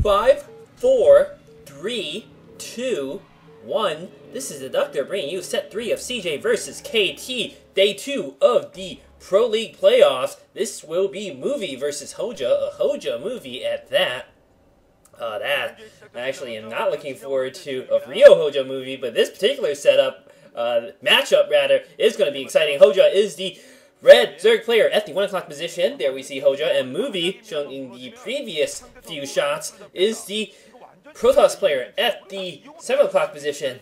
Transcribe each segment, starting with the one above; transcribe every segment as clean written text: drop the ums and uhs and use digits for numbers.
5, 4, 3, 2, 1. This is Deducter bringing you set 3 of CJ versus KT, day 2 of the Pro League playoffs. This will be movie versus Hoejja, a Hoejja movie at that. That I actually am not looking forward to a real Hoejja movie, but this particular setup, matchup rather, is going to be exciting. Hoejja is the red Zerg player at the 1 o'clock position. There we see Hoejja, and movie, shown in the previous few shots, is the Protoss player at the 7 o'clock position.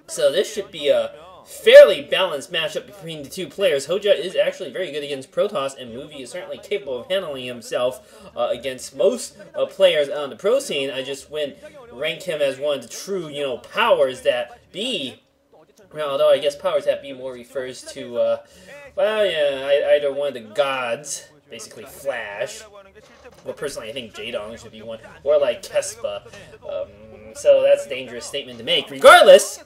So this should be a fairly balanced matchup between the two players. Hoejja is actually very good against Protoss, and movie is certainly capable of handling himself against most players on the pro scene. I just wouldn't rank him as one of the true, powers that be. Well, although I guess powers that be more refers to, either one of the gods, basically Flash. Well, personally, I think Jaedong should be one, or like Kespa. So that's a dangerous statement to make. Regardless,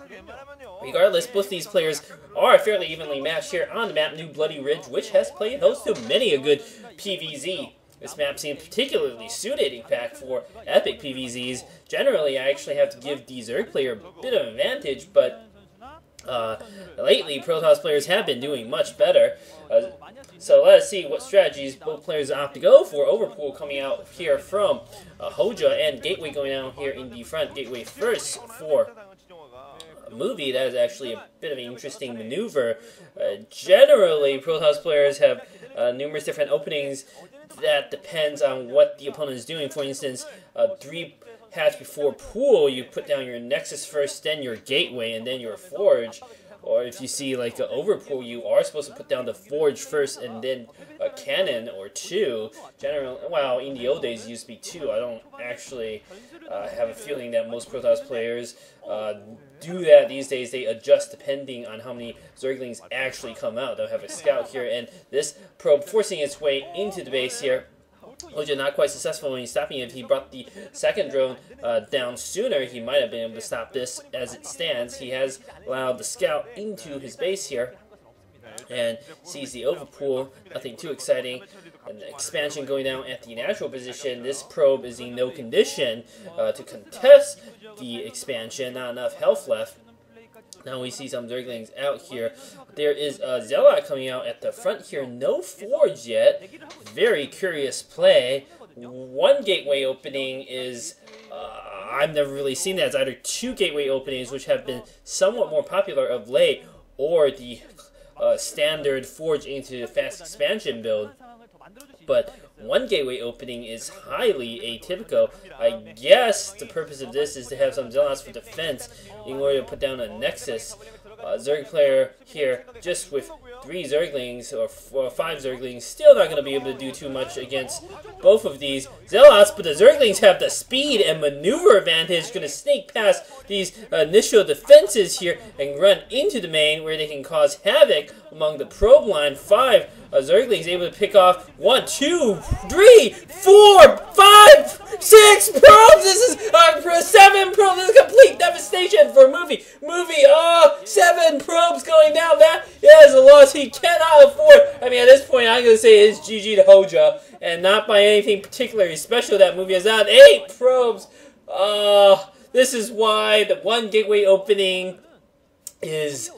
both these players are fairly evenly matched here on the map New Bloody Ridge, which has played host to many a good PvZ. This map seems particularly suited, in fact, for epic PvZs. Generally, I actually have to give the Zerg player a bit of advantage, but lately, Protoss players have been doing much better. So let us see what strategies both players opt to go for. Overpool coming out here from Hoejja, and Gateway going out here in the front. Gateway first for movie. That is actually a bit of an interesting maneuver. Generally, Protoss players have numerous different openings. That depends on what the opponent is doing. For instance, 3 hatch before pool, you put down your Nexus first, then your Gateway, and then your Forge. Or if you see like an overpool, you are supposed to put down the Forge first and then a cannon or 2. Generally, well, in the old days it used to be 2. I don't actually have a feeling that most Protoss players do that these days. They adjust depending on how many Zerglings actually come out. They'll have a scout here, and this probe forcing its way into the base here. Hoejja not quite successful in stopping it. If he brought the second drone down sooner, he might have been able to stop this. As it stands, he has allowed the scout into his base here and sees the overpool. Nothing too exciting. An expansion going down at the natural position. This probe is in no condition to contest the expansion. Not enough health left. Now we see some Zerglings out here. There is a Zealot coming out at the front here. No Forge yet. Very curious play. One Gateway opening is... I've never really seen that. It's either 2 Gateway openings, which have been somewhat more popular of late, or the standard Forge into the fast expansion build. But 1 Gateway opening is highly atypical. I guess the purpose of this is to have some Zealots for defense in order to put down a Nexus. Zerg player here, just with 3 Zerglings or 5 Zerglings, still not going to be able to do too much against both of these Zealots, but the Zerglings have the speed and maneuver advantage, going to sneak past these initial defenses here and run into the main where they can cause havoc among the probe line. 5 Zerglings able to pick off 1, 2, 3, 4, 5, 6 probes. This is 7 probes. This is complete devastation for movie. 7 probes going down. That is a loss he cannot afford. I mean, at this point, I'm going to say it's GG to Hoejja, and not by anything particularly special. That movie has had 8 probes. This is why the 1 Gateway opening is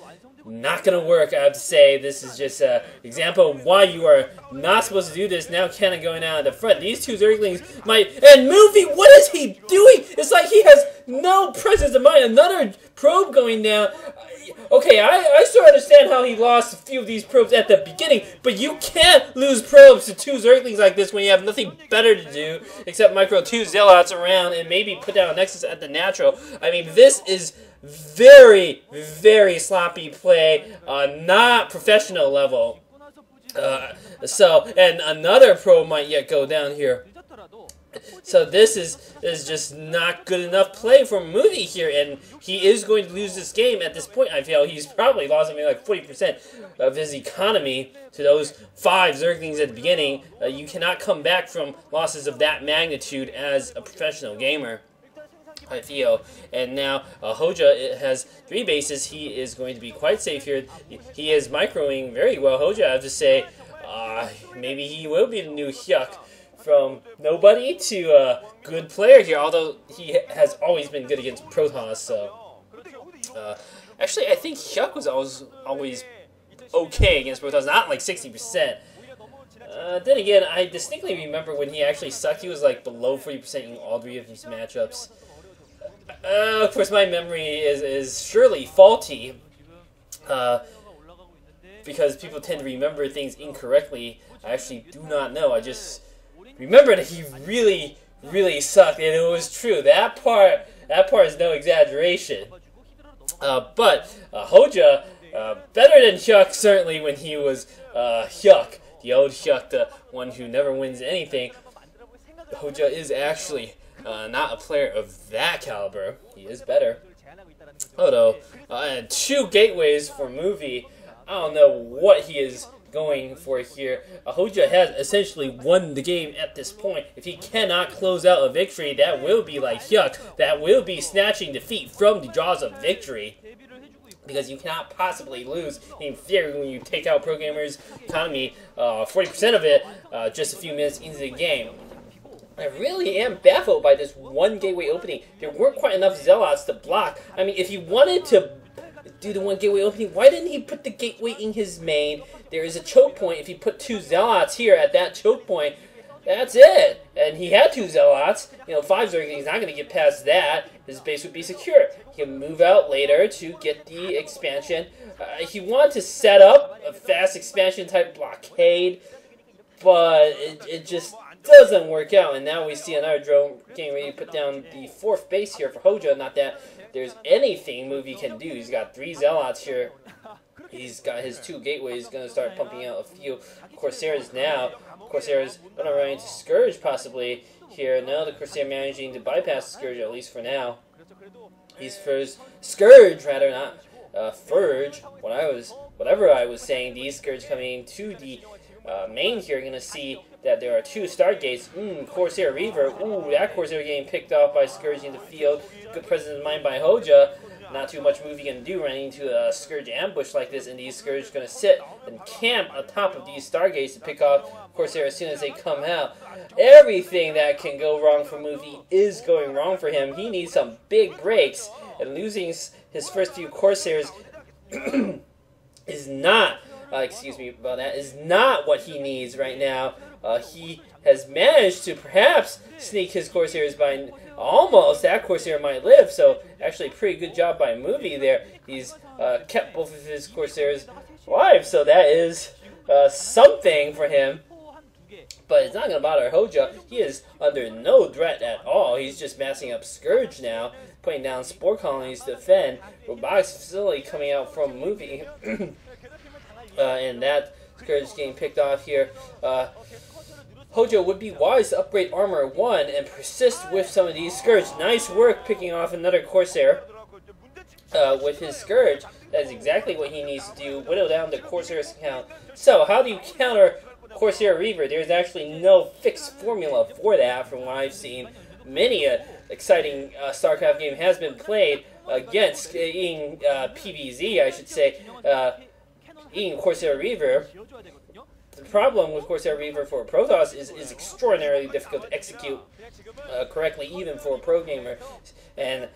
not going to work. I have to say, this is just an example of why you are not supposed to do this. Now cannon going out at the front. These 2 Zerglings might... And movie, what is he doing? It's like he has no presence of mind. Another probe going down. Okay, I still understand how he lost a few of these probes at the beginning, but you can't lose probes to 2 Zerglings like this when you have nothing better to do except micro 2 Zealots around and maybe put down a Nexus at the natural. I mean, this is very, very sloppy play, not professional level. And another probe might yet go down here. So this is just not good enough play for movie here, and he is going to lose this game at this point. I feel he's probably lost something like 40% of his economy to those 5 Zerglings at the beginning. You cannot come back from losses of that magnitude as a professional gamer, I feel. And now Hoejja has 3 bases. He is going to be quite safe here. He is microing very well. Hoejja, I have to say, maybe he will be the new Hyuk from nobody to a good player here, although he has always been good against Protoss, so... actually, I think Hoejja was always okay against Protoss, not like 60%. Then again, I distinctly remember when he actually sucked, he was like below 40% in all 3 of these matchups. Of course, my memory is surely faulty, because people tend to remember things incorrectly. I actually do not know. I just remember that he really, really sucked, and it was true. That part is no exaggeration. But Hoejja, better than Hoejja certainly when he was Hoejja, the old Hoejja, the one who never wins anything. Hoejja is actually not a player of that caliber. He is better. Although, 2 gateways for Movie, I don't know what he is going for here. Hoejja has essentially won the game at this point. If he cannot close out a victory, that will be like Hoejja. That will be snatching defeat from the jaws of victory. Because you cannot possibly lose, in theory, when you take out Programmer's economy, 40% of it, just a few minutes into the game. I really am baffled by this 1 gateway opening. There weren't quite enough Zealots to block. I mean, if he wanted to do the 1 gateway opening, why didn't he put the gateway in his main? There is a choke point. If he put 2 Zealots here at that choke point, that's it. And he had 2 Zealots. 5 Zerg, he's not going to get past that. His base would be secure. He can move out later to get the expansion. He wanted to set up a fast expansion type blockade, but it just doesn't work out. And now we see another drone getting ready to put down the 4th base here for Hoejja. Not that there's anything Movie can do. He's got 3 Zealots here. He's got his 2 gateways. Going to start pumping out a few Corsairs now. Corsairs going to run into Scourge possibly here. No, the Corsair managing to bypass Scourge, at least for now. He's first Scourge, rather, not Furge. Whatever I was saying, these Scourge coming to the main here. Going to see that there are 2 Stargates. Corsair Reaver. Ooh, that Corsair getting picked off by Scourge in the field. Good presence of mind by Hoejja. Not too much Movie can do running into a Scourge ambush like this, and these Scourge going to sit and camp atop of these Stargates to pick off Corsair as soon as they come out. Everything that can go wrong for Movie is going wrong for him. He needs some big breaks, and losing his first few Corsairs is not, excuse me about that, is not what he needs right now. He has managed to perhaps sneak his Corsairs by almost. That Corsair might live, so actually pretty good job by Movie there. He's kept both of his Corsairs alive, so that is something for him. But it's not going to bother Hoejja. He is under no threat at all. He's just massing up Scourge now, putting down Spore Colonies to defend. Robotics Facility coming out from Movie. And that Scourge getting picked off here. Hoejja would be wise to upgrade Armor 1 and persist with some of these Scourge. Nice work picking off another Corsair with his Scourge. That is exactly what he needs to do. Whittle down the Corsair's count. So, how do you counter Corsair Reaver? There's actually no fixed formula for that from what I've seen. Many exciting StarCraft game has been played against in PvZ, I should say, in Corsair Reaver. The problem with Corsair Reaver for Protoss is extraordinarily difficult to execute correctly, even for a pro gamer. And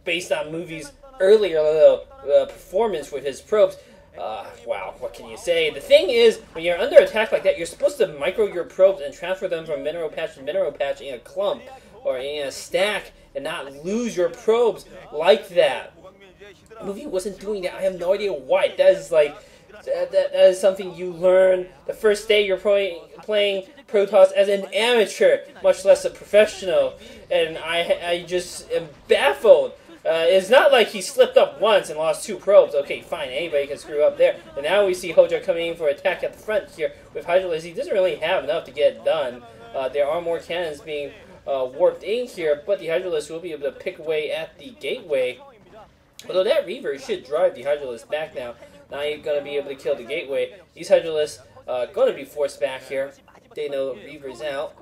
based on Movie's earlier performance with his probes, wow, what can you say? The thing is, when you're under attack like that, you're supposed to micro your probes and transfer them from mineral patch to mineral patch in a clump or in a stack, and not lose your probes like that. Movie wasn't doing that. I have no idea why. That is like. That is something you learn the first day you're playing Protoss as an amateur, much less a professional. And I just am baffled. It's not like he slipped up once and lost 2 probes. Okay, fine, anybody can screw up there. And now we see Hoejja coming in for attack at the front here with Hydralisk. He doesn't really have enough to get it done. There are more cannons being warped in here, but the Hydralisk will be able to pick away at the gateway. Although that Reaver should drive the Hydralisk back now. Now you're going to be able to kill the gateway. These Hydralisks are going to be forced back here. They know Reaver's out.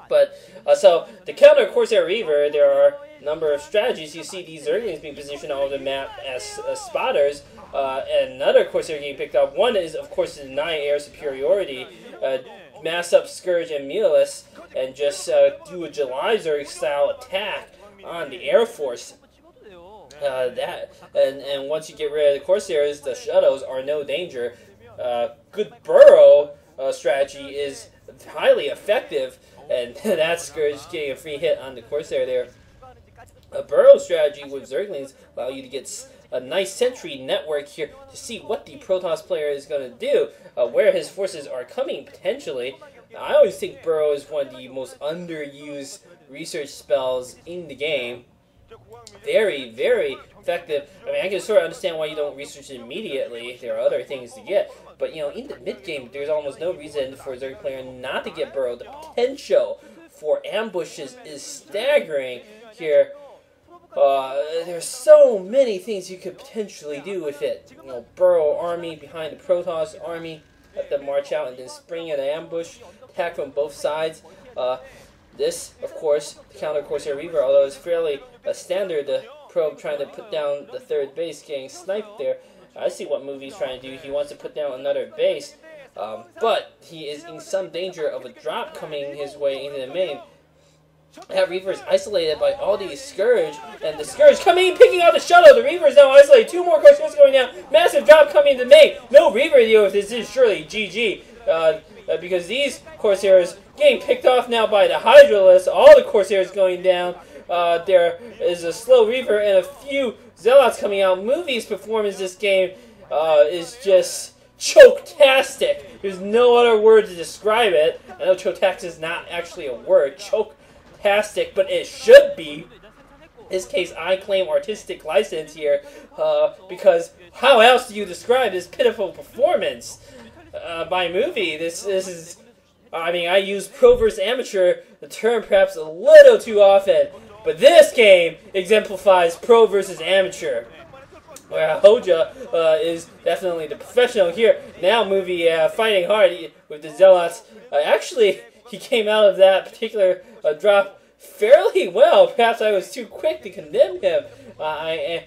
But, so, to counter Corsair Reaver, there are a number of strategies. You see these Zerglings being positioned all over the map as spotters. And another Corsair getting picked up. One is, of course, to deny air superiority. mass up Scourge and Mulus and just do a July Zerg style attack on the Air Force. And once you get rid of the Corsairs, the Shadows are no danger. Good burrow strategy is highly effective, and that Scourge getting a free hit on the Corsair there. A burrow strategy with Zerglings allow you to get a nice sentry network here to see what the Protoss player is going to do, where his forces are coming potentially. I always think burrow is one of the most underused research spells in the game. Very, very effective. I mean, I can sort of understand why you don't research it immediately. There are other things to get. But, you know, in the mid-game, there's almost no reason for a Zerg player not to get burrow. The potential for ambushes is staggering here. There's so many things you could potentially do with it. You know, burrow army behind the Protoss army, let them march out and then spring an ambush, attack from both sides. This, of course, counter Corsair Reaver, although it's fairly standard, the probe trying to put down the third base, getting sniped there. I see what Movie's trying to do. He wants to put down another base, but he is in some danger of a drop coming his way into the main. That Reaver is isolated by all these Scourge, and the Scourge coming in, picking out the shuttle. The Reaver is now isolated. Two more Corsairs going down. Massive drop coming to the main. No Reaver to deal with. This is surely GG. Because these Corsairs getting picked off now by the Hydralisk. All the Corsairs going down. There is a slow Reaver and a few Zealots coming out. Movie's performance this game is just choke-tastic. There's no other word to describe it. I know choke-tastic is not actually a word. Choke-tastic, but it should be. In this case, I claim artistic license here because how else do you describe this pitiful performance by Movie? This is, I mean, I use pro versus amateur, the term perhaps a little too often, but this game exemplifies pro versus amateur. Where Hoejja is definitely the professional here. Now Movie fighting hard with the Zealots. Actually, he came out of that particular drop fairly well. Perhaps I was too quick to condemn him. I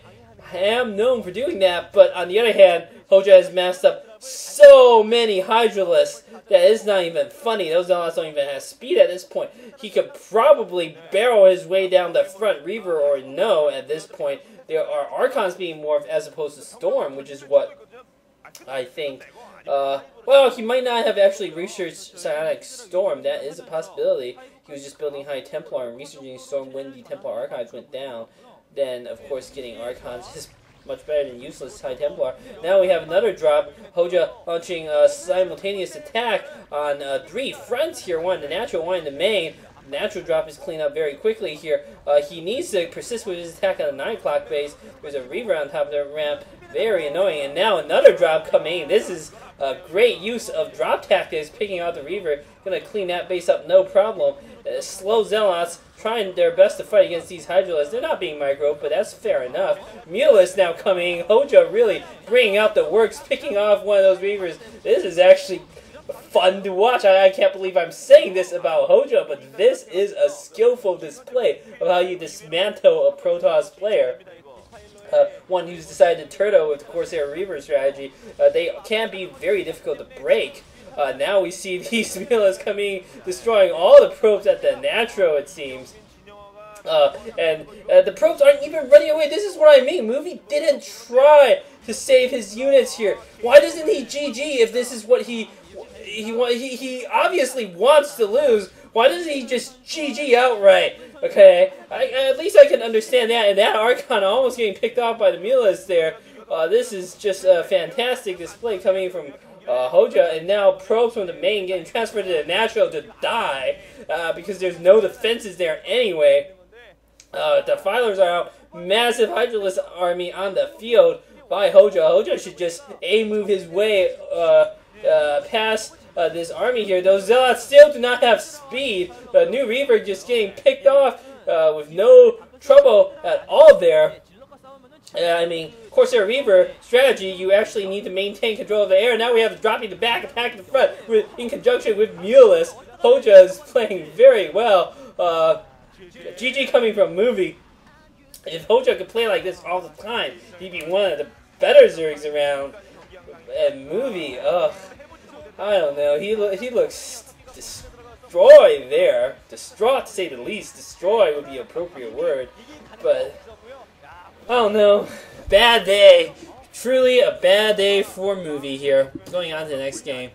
am known for doing that, but on the other hand, Hoejja has massed up so many Hydralisks that it's not even funny. Those Zealots don't even have speed at this point. He could probably barrel his way down the front Reaver or no at this point. There are Archons being morphed as opposed to Storm, which is what I think. Well, he might not have actually researched Psionic Storm. That is a possibility. He was just building High Templar and researching Storm when the Templar Archives went down. Then, of course, getting Archons is much better than useless High Templar. Now we have another drop. Hoejja launching a simultaneous attack on three fronts here. One in the natural, one in the main. Natural drop is cleaned up very quickly here. He needs to persist with his attack on the 9 o'clock base. There's a Reaver on top of the ramp. Very annoying. And now another drop coming in. This is a great use of drop tactics, picking out the Reaver. Going to clean that base up, no problem. Slow Zealots trying their best to fight against these Hydralisks. They're not being micro, but that's fair enough. Mulus now coming. Hoejja really bringing out the works, picking off one of those Reavers. This is actually fun to watch. I can't believe I'm saying this about Hoejja, but this is a skillful display of how you dismantle a Protoss player. One who's decided to turtle with the Corsair Reaver strategy. They can be very difficult to break. Now we see these Mulus coming, destroying all the probes at the Natro, it seems. And the probes aren't even running away. This is what I mean. Movie didn't try to save his units here. Why doesn't he GG if this is what he obviously wants to lose? Why doesn't he just GG outright? Okay, at least I can understand that. And that Archon almost getting picked off by the Mulus there. This is just a fantastic display coming from Hoejja, and now probes from the main getting transferred to the natural to die because there's no defenses there anyway. The Filers are out. Massive Hydralisk army on the field by Hoejja. Hoejja should just move his way past this army here. Those Zealots still do not have speed. The new Reaver just getting picked off with no trouble at all there. I mean, Corsair Reaver strategy, you actually need to maintain control of the air. Now we have dropping the back, attack the front in conjunction with Mulus. Hoejja is playing very well. GG coming from Movie. If Hoejja could play like this all the time, he'd be one of the better Zergs around. And Movie, ugh, I don't know. He looks destroy there. Distraught, to say the least. Destroy would be an appropriate word. But, I don't know. Bad day. Truly a bad day for movie here. Going on to the next game.